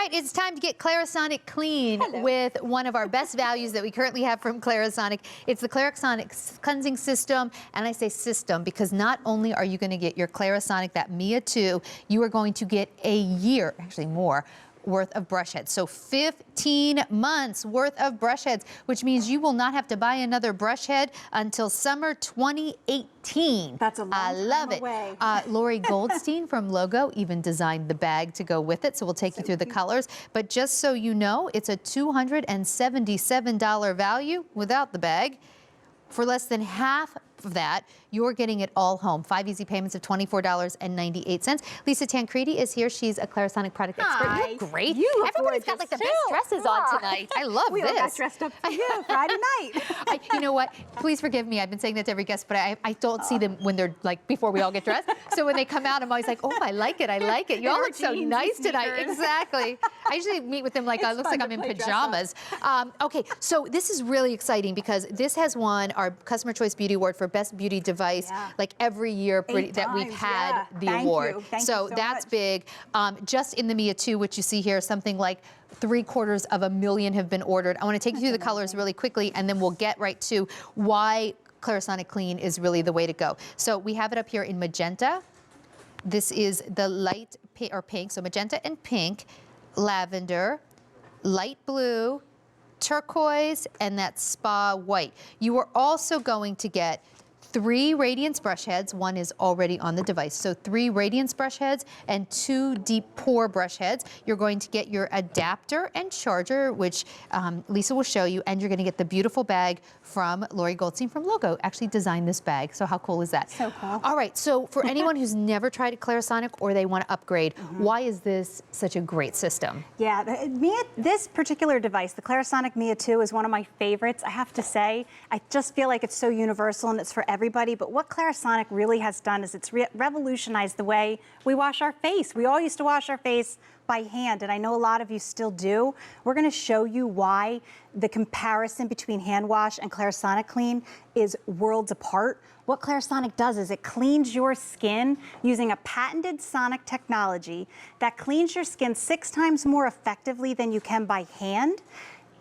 right, it's time to get Clarisonic clean with one of our best values that we currently have from Clarisonic. It's the Clarisonic cleansing system, and I say system because not only are you going to get your Clarisonic, that Mia2, you are going to get a year, actually more, worth of brush heads. So 15 months worth of brush heads, which means you will not have to buy another brush head until summer 2018. That's a long time away. Lori Goldstein from Logo even designed the bag to go with it, so we'll take you through the colors. But just so you know, it's a $277 value without the bag. For less than half of that, you're getting it all home. 5 easy payments of $24.98. Lisa Tancredi is here. She's a Clarisonic product expert. Hi. You're great. You look Everybody's got like the best dresses on tonight. I love this. We all got dressed up for you Friday night. You know what? Please forgive me. I've been saying that to every guest, but I don't see them when they're like before we all get dressed. So when they come out, I'm always like, oh, I like it. I like it. You all look so nice tonight. Exactly. I usually meet with them like it looks like I'm in pajamas. Okay, so this is really exciting because this has won our Customer Choice Beauty Award for Best Beauty Device like every year that we've had the award. Thank you so that's much. big. Just in the Mia2, which you see here, something like 750,000 have been ordered. I want to take you through the colors really quickly, and then we'll get right to why Clarisonic Clean is really the way to go. So we have it up here in magenta. This is the light pink, so magenta and pink, lavender, light blue, turquoise, and that spa white. You are also going to get 3 Radiance brush heads. One is already on the device. So 3 Radiance brush heads and 2 deep pore brush heads. You're going to get your adapter and charger, which Lisa will show you, and you're going to get the beautiful bag from Lori Goldstein from Logo. Actually designed this bag. So how cool is that? So cool. All right. So for anyone who's never tried a Clarisonic or they want to upgrade, why is this such a great system? Yeah, this particular device, the Clarisonic Mia2, is one of my favorites. I have to say, I just feel like it's so universal and it's for everybody. But what Clarisonic really has done is it's revolutionized the way we wash our face. We all used to wash our face by hand, and I know a lot of you still do. We're going to show you why the comparison between hand wash and Clarisonic Clean is worlds apart. What Clarisonic does is it cleans your skin using a patented sonic technology that cleans your skin 6 times more effectively than you can by hand.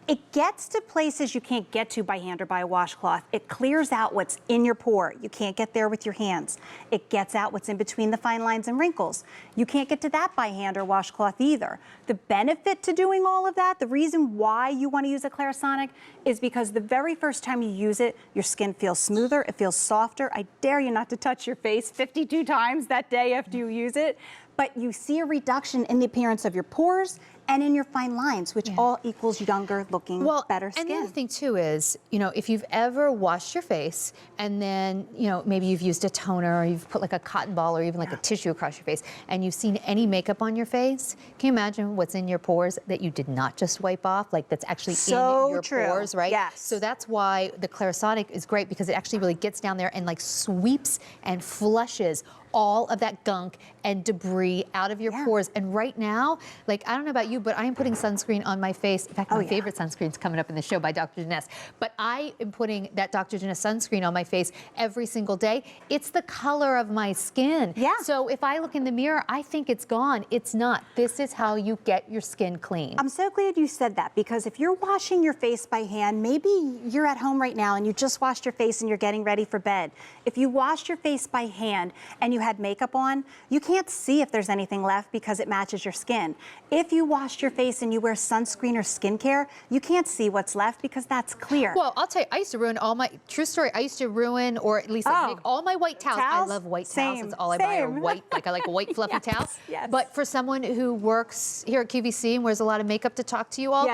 It gets to places you can't get to by hand or by a washcloth. It clears out what's in your pore. You can't get there with your hands. It gets out what's in between the fine lines and wrinkles. You can't get to that by hand or washcloth either. The benefit to doing all of that, the reason why you want to use a Clarisonic is because the very first time you use it, your skin feels smoother, it feels softer. I dare you not to touch your face 52 times that day after you use it, but you see a reduction in the appearance of your pores and in your fine lines, which all equals younger looking, better skin. And the other thing too is, you know, if you've ever washed your face and then, you know, maybe you've used a toner or you've put like a cotton ball or even like a tissue across your face and you've seen any makeup on your face, can you imagine what's in your pores that you did not just wipe off, like that's actually in your pores, right? Yes. So that's why the Clarisonic is great because it actually really gets down there and like sweeps and flushes all of that gunk and debris out of your pores. And right now, like, I don't know about you, but I am putting sunscreen on my face. In fact, my favorite sunscreen is coming up in the show by Dr. Janess. But I am putting that Dr. Janess sunscreen on my face every single day. It's the color of my skin. Yeah. So if I look in the mirror, I think it's gone. It's not. This is how you get your skin clean. I'm so glad you said that, because if you're washing your face by hand, maybe you're at home right now and you just washed your face and you're getting ready for bed. If you washed your face by hand and you had makeup on, you can't see if there's anything left because it matches your skin. If you washed your face and you wear sunscreen or skincare, you can't see what's left because that's clear. Well, I'll tell you, I used to ruin all my, true story, I used to ruin, or at least make all my white towels. I love white towels. That's all I buy are white, like I like a white fluffy towel. Yes. But for someone who works here at QVC and wears a lot of makeup to talk to you all,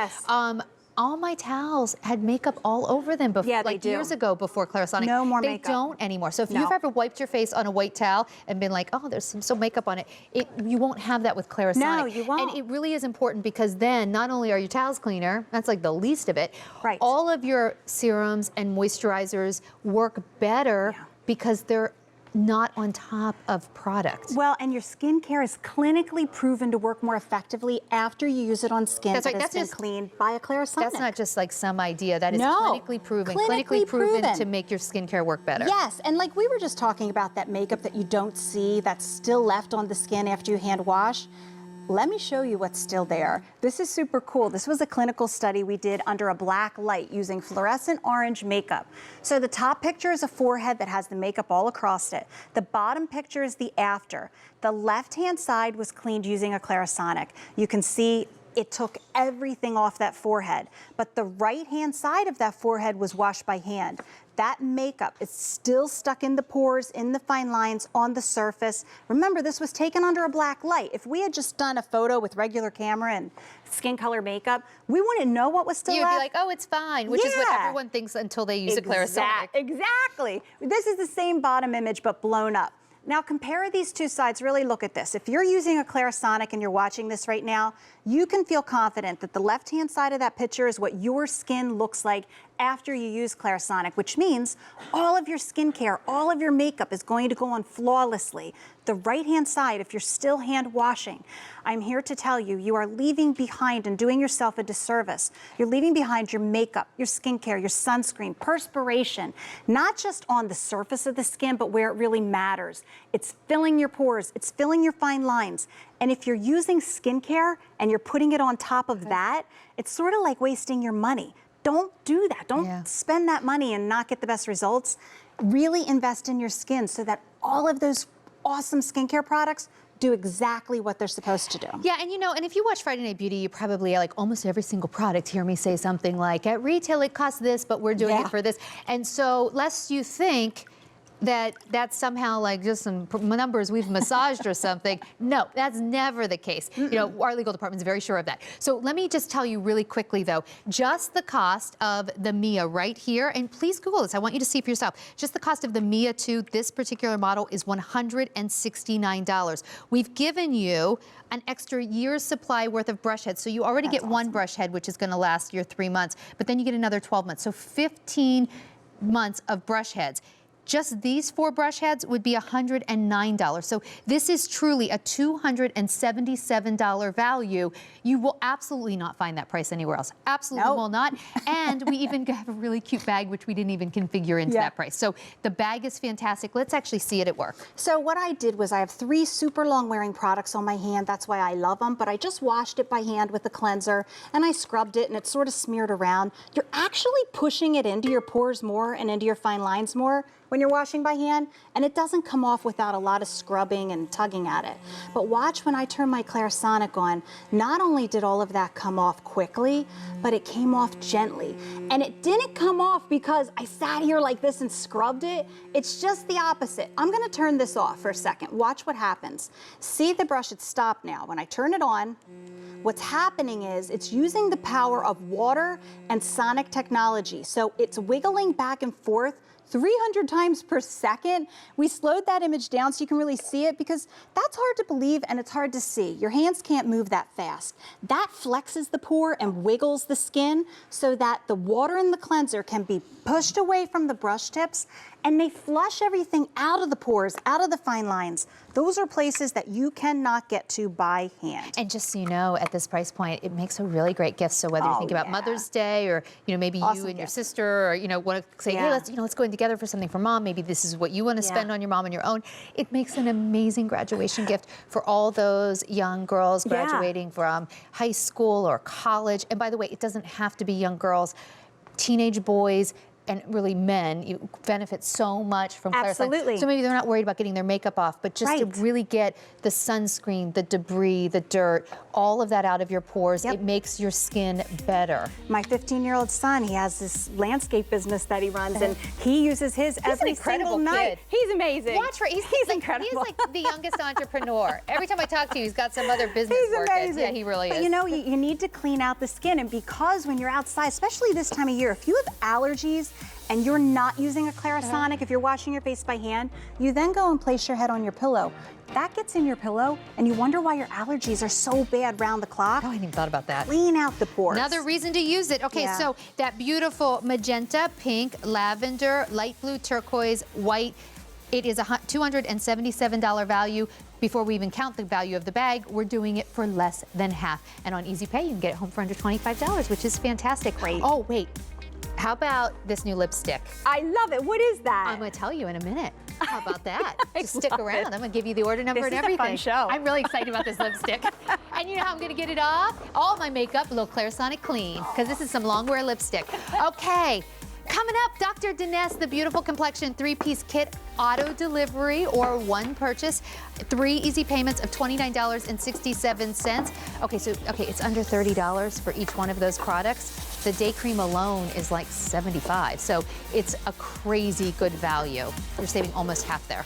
all my towels had makeup all over them before, like years ago before Clarisonic. No more makeup. They don't anymore. So if you've ever wiped your face on a white towel and been like, oh, there's some makeup on it, you won't have that with Clarisonic. No, you won't. And it really is important because then not only are your towels cleaner, that's like the least of it, all of your serums and moisturizers work better because they're not on top of product. Well, and your skincare is clinically proven to work more effectively after you use it on skin that has been cleaned by a Clarisonic. That's not just like some idea. That is clinically proven. Clinically proven to make your skincare work better. Yes, and like we were just talking about that makeup that you don't see that's still left on the skin after you hand wash. let me show you what's still there. This is super cool. This was a clinical study we did under a black light using fluorescent orange makeup. So the top picture is a forehead that has the makeup all across it. The bottom picture is the after. The left-hand side was cleaned using a Clarisonic. You can see it took everything off that forehead, but the right-hand side of that forehead was washed by hand. That makeup is still stuck in the pores, in the fine lines, on the surface. Remember, this was taken under a black light. If we had just done a photo with regular camera and skin color makeup, we wouldn't know what was still left. You'd be like, oh, it's fine, which is what everyone thinks until they use a Clarisonic. Exactly. This is the same bottom image, but blown up. Now compare these two sides, really look at this. If you're using a Clarisonic and you're watching this right now, you can feel confident that the left-hand side of that picture is what your skin looks like after you use Clarisonic, which means all of your skincare, all of your makeup is going to go on flawlessly. The right-hand side, if you're still hand washing, I'm here to tell you, you are leaving behind and doing yourself a disservice. You're leaving behind your makeup, your skincare, your sunscreen, perspiration, not just on the surface of the skin, but where it really matters. It's filling your pores, it's filling your fine lines. And if you're using skincare and you're putting it on top of that, it's sort of like wasting your money. Don't do that. Don't spend that money and not get the best results. Really invest in your skin so that all of those awesome skincare products do exactly what they're supposed to do. Yeah, and you know, and if you watch Friday Night Beauty, you probably, like almost every single product, hear me say something like, at retail it costs this, but we're doing it for this. And so, lest you think that that's somehow like just some numbers we've massaged or something. No, that's never the case. You know, our legal department's very sure of that. So let me just tell you really quickly though, just the cost of the Mia right here, and please Google this, I want you to see for yourself. Just the cost of the Mia 2, this particular model, is $169. We've given you an extra year's supply worth of brush heads. So you already get one brush head, which is gonna last your 3 months, but then you get another 12 months. So 15 months of brush heads. Just these 4 brush heads would be $109. So this is truly a $277 value. You will absolutely not find that price anywhere else. Absolutely will not. And we even have a really cute bag, which we didn't even configure into that price. So the bag is fantastic. Let's actually see it at work. So what I did was I have 3 super long wearing products on my hand. That's why I love them. But I just washed it by hand with a cleanser and I scrubbed it and it's sort of smeared around. You're actually pushing it into your pores more and into your fine lines more when you're washing by hand, and it doesn't come off without a lot of scrubbing and tugging at it. But watch when I turn my Clarisonic on, not only did all of that come off quickly, but it came off gently. And it didn't come off because I sat here like this and scrubbed it. It's just the opposite. I'm gonna turn this off for a second. Watch what happens. See the brush, it's stopped now. When I turn it on, what's happening is it's using the power of water and sonic technology. So it's wiggling back and forth 300 times per second. We slowed that image down so you can really see it because that's hard to believe and it's hard to see. Your hands can't move that fast. That flexes the pore and wiggles the skin so that the water in the cleanser can be pushed away from the brush tips and they flush everything out of the pores, out of the fine lines. Those are places that you cannot get to by hand. And just so you know, at this price point, it makes a really great gift. So whether you think about Mother's Day or, you know, maybe you and your sister, or, you know, want to say, hey, let's go in together for something for mom. Maybe this is what you want to spend on your mom on your own. It makes an amazing graduation gift for all those young girls graduating from high school or college. And by the way, it doesn't have to be young girls, teenage boys, and really men, you benefit so much from Clarisonic. Absolutely. So maybe they're not worried about getting their makeup off, but just to really get the sunscreen, the debris, the dirt, all of that out of your pores, it makes your skin better. My 15-year-old son, he has this landscape business that he runs, and he uses his every single night. He's amazing. Watch her. He's like, incredible. He's like the youngest entrepreneur. Every time I talk to you, he's got some other business working. Amazing. Yeah, he really is. But you know, you need to clean out the skin, and because when you're outside, especially this time of year, if you have allergies, and you're not using a Clarisonic, if you're washing your face by hand, you then go and place your head on your pillow. That gets in your pillow, and you wonder why your allergies are so bad round the clock. Oh, I hadn't even thought about that. Clean out the pores. Another reason to use it. Okay, so that beautiful magenta, pink, lavender, light blue, turquoise, white. It is a $277 value. Before we even count the value of the bag, we're doing it for less than half. And on Easy Pay, you can get it home for under $25, which is fantastic. Great. Oh, wait. How about this new lipstick? I love it. What is that? I'm going to tell you in a minute. How about that? Just stick love around. it. I'm going to give you the order number This and is a fun everything. show. I'm really excited about this lipstick. And you know how I'm going to get it off? All my makeup, a little Clarisonic Clean, because this is some long wear lipstick. Okay. Coming up, Dr. Diness, the Beautiful Complexion 3-piece kit, auto delivery or one purchase, 3 easy payments of $29.67. Okay, it's under $30 for each one of those products. The day cream alone is like $75, so it's a crazy good value. You're saving almost half there.